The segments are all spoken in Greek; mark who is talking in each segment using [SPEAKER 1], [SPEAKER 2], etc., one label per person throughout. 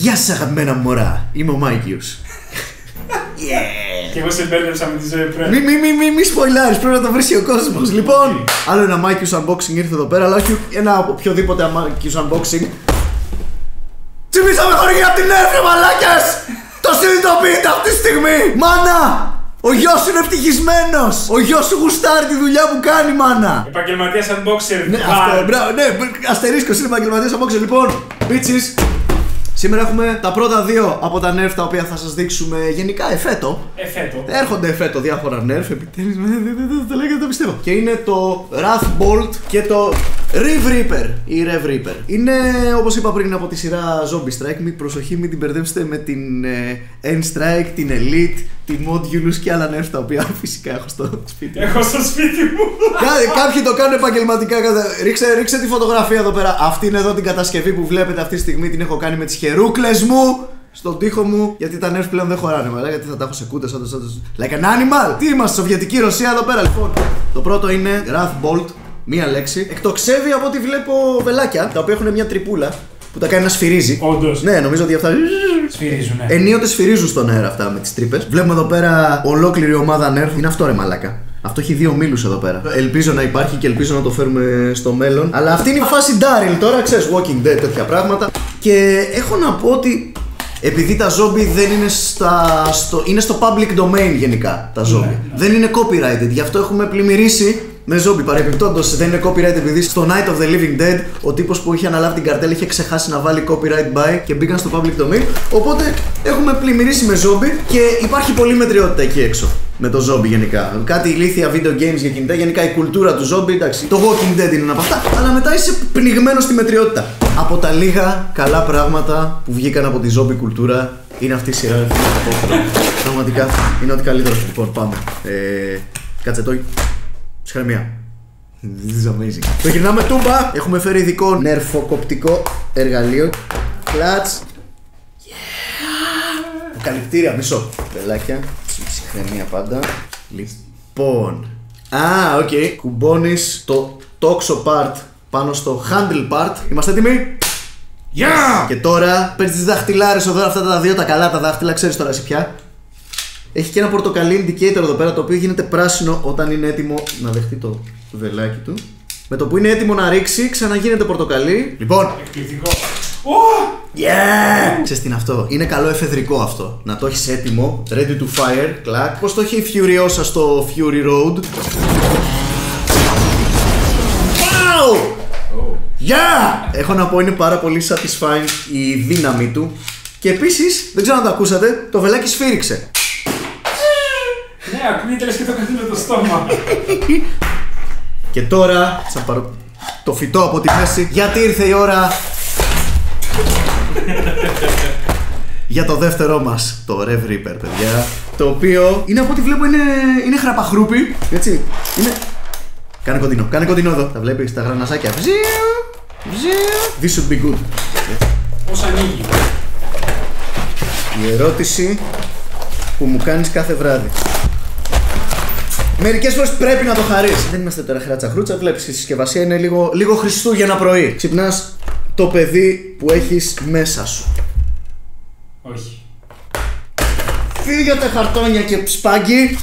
[SPEAKER 1] Γεια σας αγαπημένα μωρά, είμαι ο Μάικιους.
[SPEAKER 2] Και εγώ σε μπέρδεψα με τη ζωή πριν.
[SPEAKER 1] Μη σποιλάρεις, πρέπει να το βρει ο κόσμος. Λοιπόν, άλλο ένα Mike's Unboxing ήρθε εδώ πέρα, αλλά όχι ένα οποιοδήποτε Mike's Unboxing. Τσιμήσαμε χωριά από την έρφη, μαλάκες! Το συνειδητοποιείτε αυτή τη στιγμή! Μάνα! Ο γιος σου είναι ευτυχισμένος! Ο γιος σου γουστάρει τη δουλειά που κάνει, μάνα!
[SPEAKER 2] Επαγγελματίας unboxer.
[SPEAKER 1] Ναι, αυτό, μπράβο, ναι, αστερίσκος είναι επαγγελματίας unboxer. Λοιπόν, bitches, σήμερα έχουμε τα πρώτα δύο από τα nerf τα οποία θα σας δείξουμε γενικά εφέτο. Έρχονται εφέτο διάφορα nerf, επιτέλους, δεν το λέγατε, δεν το πιστεύω. Και είναι το Wrath Bolt και το Rev Reaper ή Rev Reaper. Είναι, όπως είπα πριν, από τη σειρά Zombie Strike. Μην προσοχή, μην την μπερδέψετε με την N-Strike, την Elite, τη Modulus και άλλα nerf τα οποία φυσικά έχω στο σπίτι.
[SPEAKER 2] Έχω στο σπίτι μου.
[SPEAKER 1] Κάποιοι το κάνουν επαγγελματικά. Ρίξε τη φωτογραφία εδώ πέρα. Αυτή είναι εδώ την κατασκευή που βλέπετε αυτή τη στιγμή. Την έχω κάνει με τις χερούκλες μου στον τοίχο μου. Γιατί τα nerf πλέον δεν χωράνε. Γιατί θα τα έχω σε κούτες. Like an animal. Τι είμαστε, Σοβιετική Ρωσία εδώ πέρα λοιπόν. Το πρώτο είναι Wrath Bolt. Μία λέξη. Εκτοξεύει από ό,τι βλέπω βελάκια τα οποία έχουν μια τρυπούλα που τα κάνει να σφυρίζει.
[SPEAKER 2] Όντως.
[SPEAKER 1] Ναι, νομίζω ότι αυτά
[SPEAKER 2] σφυρίζουν.
[SPEAKER 1] Ενίοτε σφυρίζουν στον αέρα αυτά με τις τρύπες. Βλέπουμε εδώ πέρα ολόκληρη ομάδα nerf. Είναι αυτό ρε μαλάκα. Αυτό έχει 2 μήλους εδώ πέρα. Ελπίζω να υπάρχει και ελπίζω να το φέρουμε στο μέλλον. Αλλά αυτή είναι η φάση Daryl τώρα, ξέρεις, Walking Dead, τέτοια πράγματα. Και έχω να πω ότι επειδή τα zombie δεν είναι είναι στο public domain γενικά τα zombie. Ναι. Δεν είναι copyrighted, γι' αυτό έχουμε πλημμυρίσει με zombie. Παρεμπιπτόντως δεν είναι copyrighted επειδή στο Night of the Living Dead ο τύπος που είχε αναλάβει την καρτέλα είχε ξεχάσει να βάλει copyright by και μπήκαν στο public domain. Οπότε έχουμε πλημμυρίσει με zombie και υπάρχει πολλή μετριότητα εκεί έξω. Με το zombie γενικά. Κάτι ηλίθια video games για κινητά. Γενικά η κουλτούρα του zombie, εντάξει. Το Walking Dead είναι ένα από αυτά. Αλλά μετά είσαι πνιγμένο στη μετριότητα. Από τα λίγα καλά πράγματα που βγήκαν από τη zombie κουλτούρα είναι αυτή η σειρά. Πραγματικά είναι ό,τι καλύτερο. Λοιπόν, πάμε. Κάτσε το. Συγχαρητήρια. This is amazing. Το γυρνάμε τούμπα. Έχουμε φέρει ειδικό νερφοκοπτικό εργαλείο. Κλατς. Καλυπτήρια, μισό. Πελάκια. Ψυχραιμία πάντα. Λοιπόν. Οκ. Κουμπώνεις το toxo part πάνω στο handle part. Είμαστε έτοιμοι?
[SPEAKER 2] Yeah!
[SPEAKER 1] Και τώρα παίρνεις τις δαχτυλάρες εδώ, αυτά τα δύο τα καλά τα δάχτυλα, ξέρεις τώρα εσύ πια. Έχει και ένα πορτοκαλί indicator εδώ πέρα το οποίο γίνεται πράσινο όταν είναι έτοιμο να δεχτεί το βελάκι του. Με το που είναι έτοιμο να ρίξει, ξαναγίνεται πορτοκαλί. Λοιπόν.
[SPEAKER 2] Εκπληκτικό.
[SPEAKER 1] Yeah! Ξέρεις τι είναι αυτό? Είναι καλό εφεδρικό αυτό. Να το έχεις έτοιμο, ready to fire, κλακ. Πώς το έχει η Furiosa στο Fury Road. Wow! Yeah! Έχω να πω είναι πάρα πολύ satisfying η δύναμη του. Και επίσης, δεν ξέρω αν το ακούσατε, το βελάκι σφύριξε.
[SPEAKER 2] Ναι, ακούγεται λες και το κάνει με το στόμα.
[SPEAKER 1] Και τώρα θα πάρω το φυτό από τη μέση, γιατί ήρθε η ώρα για το δεύτερό μας, το Rev Reaper, παιδιά. Το οποίο είναι από ό,τι βλέπω είναι χραπαχρούπι. Έτσι, είναι... Κάνε κοντινό εδώ, τα βλέπεις τα γραναζάκια. This should be good.
[SPEAKER 2] Πώς ανοίγει?
[SPEAKER 1] Η ερώτηση που μου κάνεις κάθε βράδυ. Μερικές φορές πρέπει να το χαρείς. Δεν είμαστε τώρα χράτσα-χρούτσα, βλέπεις η συσκευασία είναι λίγο Χριστούγεννα πρωί. Ξυπνάς το παιδί που έχεις μέσα σου.
[SPEAKER 2] Όχι.
[SPEAKER 1] Φύγε τα χαρτόνια και σπάγκι.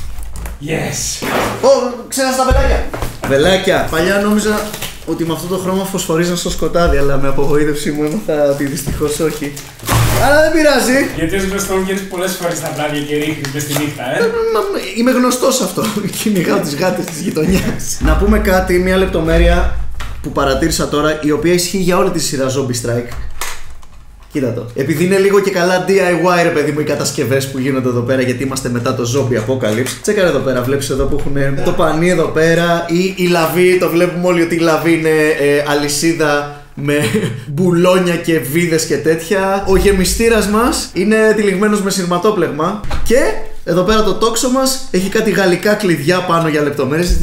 [SPEAKER 2] Yes.
[SPEAKER 1] Ξέρεις τα βελάκια. Βελάκια. Παλιά νόμιζα ότι με αυτό το χρώμα φωσφορίζαν στο σκοτάδι, αλλά με απογοήτευσή μου έμαθα ότι δυστυχώς όχι. Αλλά δεν πειράζει.
[SPEAKER 2] Γιατί ως γνωστό βγαίνεις πολλές φορές τα βράδια και ρίχνεις μες τη νύχτα,
[SPEAKER 1] Είμαι γνωστός αυτό. Κυνηγάω τις γάτες της γειτονιάς. Να πούμε κάτι, μια λεπτομέρεια που παρατήρησα τώρα, η οποία ισχύει για όλη τη σειρά Zombie Strike. Κοίτα το. Επειδή είναι λίγο και καλά DIY, ρε παιδί μου, οι κατασκευές που γίνονται εδώ πέρα, γιατί είμαστε μετά το Zombie Apocalypse. Τσέκαρε εδώ πέρα, βλέπεις εδώ που έχουν το πανί εδώ πέρα, ή η λαβή. Το βλέπουμε όλοι ότι η λαβή είναι αλυσίδα με μπουλόνια και βίδες και τέτοια. Ο γεμιστήρας μας είναι τυλιγμένος με σειρματόπλεγμα. Και εδώ πέρα το τόξο μας έχει κάτι γαλλικά κλειδιά πάνω για λεπτομέρειες.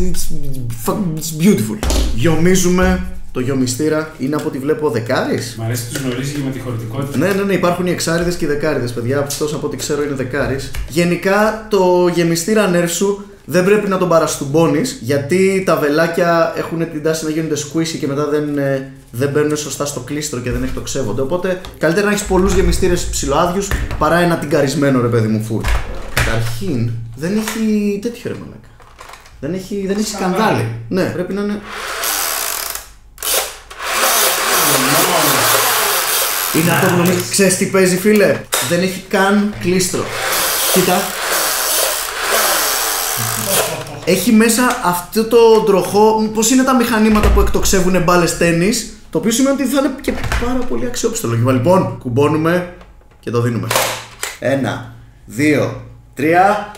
[SPEAKER 1] It's beautiful. Γιομίζουμε το γιομιστήρα, είναι από ό,τι βλέπω δεκάρις.
[SPEAKER 2] Μ' αρέσει που τους γνωρίζει και με τη χωρητικότητα.
[SPEAKER 1] Ναι, υπάρχουν οι εξάριδες και οι δεκάριδες, παιδιά. Αυτός από ό,τι ξέρω είναι δεκάρις. Γενικά το γεμιστήρα nerf σου δεν πρέπει να τον παραστουμπώνεις, γιατί τα βελάκια έχουν την τάση να γίνονται squishy και μετά δεν μπαίνουν σωστά στο κλίστρο και δεν εκτοξεύονται. Οπότε καλύτερα να έχεις πολλούς γεμιστήρες ψιλοάδιους παρά ένα τυγκαρισμένο, ρε παιδί μου, φουρ. Καταρχήν δεν έχει τέτοιο, ρε μαλάκα. Δεν έχει σκανδάλι. Ναι, πρέπει να είναι. Είναι αυτό που νομίζω. Ξέρεις τι παίζει, φίλε? Δεν έχει καν κλίστρο. Κοίτα. Έχει μέσα αυτό το τροχό. Πώς είναι τα μηχανήματα που εκτοξεύουν μπάλες τένις. Το οποίο σημαίνει ότι θα είναι και πάρα πολύ αξιόπιστο λογικό. Λοιπόν, κουμπώνουμε και το δίνουμε. 1, 2, 3.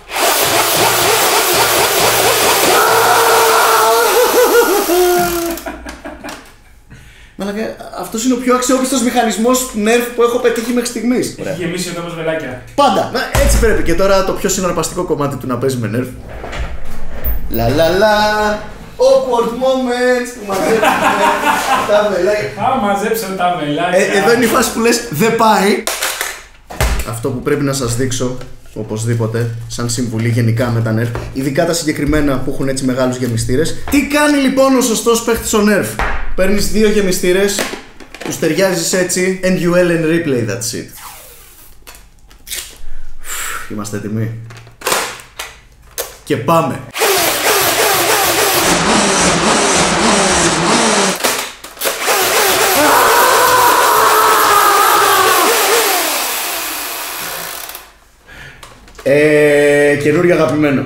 [SPEAKER 1] Μαλάκα, αυτός είναι ο πιο αξιόπιστος μηχανισμός Nerf που έχω πετύχει μέχρι στιγμής.
[SPEAKER 2] Έχει γεμίσει ο τόπος βελάκια.
[SPEAKER 1] Πάντα! Έτσι πρέπει. Και τώρα το πιο συναρπαστικό κομμάτι του να παίζει με Nerf. Λαλαλα! Awkward moments που μαζέψαμε τα βελάκια.
[SPEAKER 2] Μαζέψαμε τα βελάκια.
[SPEAKER 1] Εδώ είναι η φάση που λες δεν πάει. Αυτό που πρέπει να σας δείξω οπωσδήποτε, σαν συμβουλή γενικά με τα Nerf, ειδικά τα συγκεκριμένα που έχουν έτσι μεγάλους γεμιστήρες. Τι κάνει λοιπόν ο σωστός παίχτης ο Nerf? Παίρνεις 2 γεμιστήρες, τους ταιριάζεις έτσι, and you and replay that shit. Είμαστε έτοιμοι? Και πάμε! Καινούριο αγαπημένο.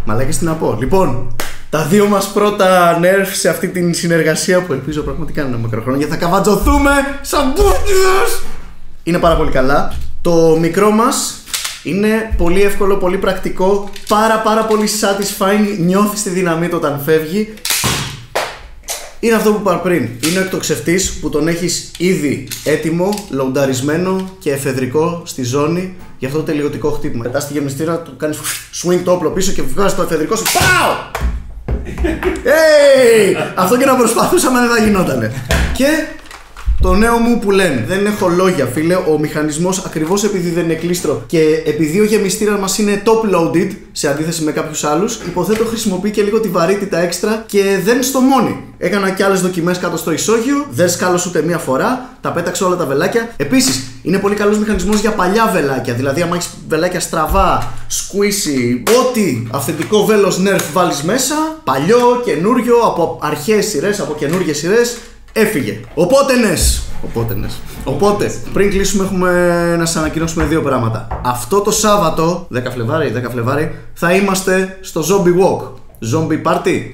[SPEAKER 1] Μαλάκες τι να πω. Λοιπόν, τα δύο μας πρώτα Nerf σε αυτή την συνεργασία που ελπίζω πραγματικά να είναι μακροχρόνια. Θα καβατζωθούμε σαν μπούτιδες. Είναι πάρα πολύ καλά. Το μικρό μας είναι πολύ εύκολο, πολύ πρακτικό. Πάρα πολύ satisfying. Νιώθεις τη δύναμή του όταν φεύγει. Είναι αυτό που είπα πριν. Είναι ο εκτοξευτής που τον έχεις ήδη έτοιμο, λοουνταρισμένο και εφεδρικό στη ζώνη για αυτό το τελειωτικό χτύπημα. Μετά στη γεμιστήρα του κάνεις swing το όπλο πίσω και βγάζεις το εφεδρικό σου. Πάω! Αυτό και να προσπαθούσαμε δεν θα γινότανε. Και το νέο μου που λένε. Δεν έχω λόγια, φίλε. Ο μηχανισμός, ακριβώς επειδή δεν είναι κλίστρο και επειδή ο γεμιστήρας μας είναι top loaded σε αντίθεση με κάποιους άλλους, υποθέτω χρησιμοποιεί και λίγο τη βαρύτητα έξτρα και δεν στο μόνη. Έκανα και άλλες δοκιμές κάτω στο ισόγειο, δεν σκάλωσε ούτε μία φορά, τα πέταξε όλα τα βελάκια. Επίσης, είναι πολύ καλός μηχανισμός για παλιά βελάκια. Δηλαδή, άμα έχεις βελάκια στραβά, squishy, ό,τι αυθεντικό βέλος Nerf βάλεις μέσα, παλιό, καινούριο, από αρχαίες σειρές, από καινούργιες σειρές. Έφυγε. Οπότε, πριν κλείσουμε, έχουμε να σας ανακοινώσουμε 2 πράγματα. Αυτό το Σάββατο, 10 Φλεβάρι, θα είμαστε στο Zombie Walk. Zombie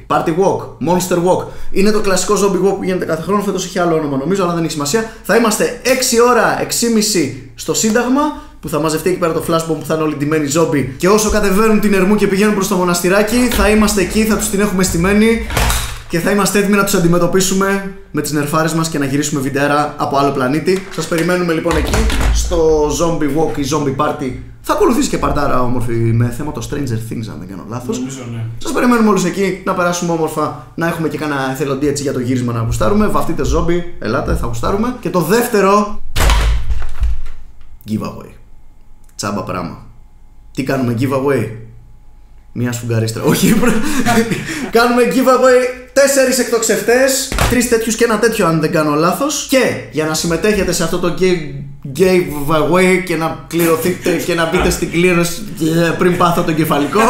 [SPEAKER 1] Party Walk, Monster Walk. Είναι το κλασικό Zombie Walk που γίνεται κάθε χρόνο. Φέτος έχει άλλο όνομα νομίζω, αλλά δεν έχει σημασία. Θα είμαστε 6 ώρα, 6.30 στο Σύνταγμα, που θα μαζευτεί εκεί πέρα το flashbomb που θα είναι όλοι ντυμένοι zombie. Και όσο κατεβαίνουν την Ερμού και πηγαίνουν προς το μοναστηράκι, θα είμαστε εκεί, θα τους την έχουμε στημένη. Και θα είμαστε έτοιμοι να τους αντιμετωπίσουμε με τις νερφάρες μας και να γυρίσουμε βιντεάρα από άλλο πλανήτη. Σας περιμένουμε λοιπόν εκεί στο Zombie Walk ή Zombie Party. Θα ακολουθήσει και παρτάρα όμορφη με θέμα το Stranger Things, αν δεν κάνω λάθος.
[SPEAKER 2] Ναι.
[SPEAKER 1] Σας περιμένουμε όλους εκεί να περάσουμε όμορφα, να έχουμε και κάνα εθελοντή έτσι για το γύρισμα να γουστάρουμε. Βαφτείτε zombie, ελάτε, θα γουστάρουμε. Και το δεύτερο, giveaway. Τσάμπα πράγμα. Τι κάνουμε giveaway? Μία σφουγγαρίστρα. Όχι, κάνουμε giveaway 4 εκτοξευτές, 3 τέτοιους και ένα τέτοιο αν δεν κάνω λάθος. Και για να συμμετέχετε σε αυτό το giveaway και να κληρωθείτε και να μπείτε στην κλήρωση πριν πάθω τον κεφαλικό,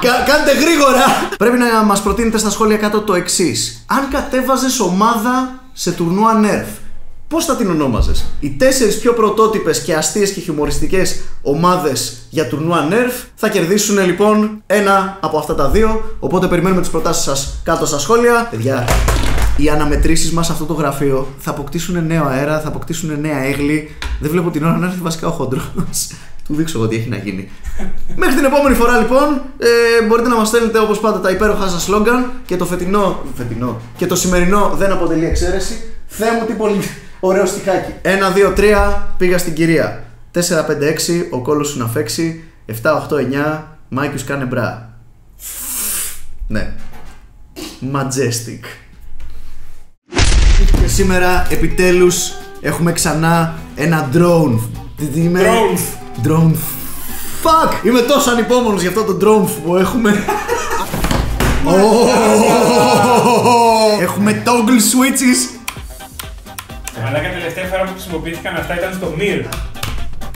[SPEAKER 1] κάντε γρήγορα. Πρέπει να μας προτείνετε στα σχόλια κάτω το εξής. Αν κατέβαζες ομάδα σε τουρνουά Nerf, πώς θα την ονόμαζες? Οι 4 πιο πρωτότυπες και αστείες και χιουμοριστικές ομάδες για τουρνουά Nerf θα κερδίσουν λοιπόν ένα από αυτά τα 2. Οπότε περιμένουμε τις προτάσεις σας κάτω στα σχόλια. Παιδιά, οι αναμετρήσεις μας σε αυτό το γραφείο θα αποκτήσουν νέο αέρα, θα αποκτήσουν νέα έγλη. Δεν βλέπω την ώρα να έρθει βασικά ο χοντρός. Του δείξω εγώ τι έχει να γίνει. Μέχρι την επόμενη φορά λοιπόν, μπορείτε να μας στέλνετε όπως πάντα τα υπέροχα σας σλόγγαν. Και το φετινό και το σημερινό δεν αποτελεί εξαίρεση. Θεέ μου τι πολύ ωραίο στιχάκι. 1, 2, 3, πήγα στην κυρία. 4, 5, 6, ο κόλλος σου να φέξει. 7, 8, 9, Μάικιους κάνε μπρά. Ναι. Majestic. Και σήμερα επιτέλους έχουμε ξανά ένα drone. Drone. Fuck! Είμαι τόσο ανυπόμονος για αυτό το Dromf που έχουμε. Έχουμε toggle switches.
[SPEAKER 2] Αλλά και τελευταία φορά που χρησιμοποιήθηκαν αυτά ήταν στο Mir.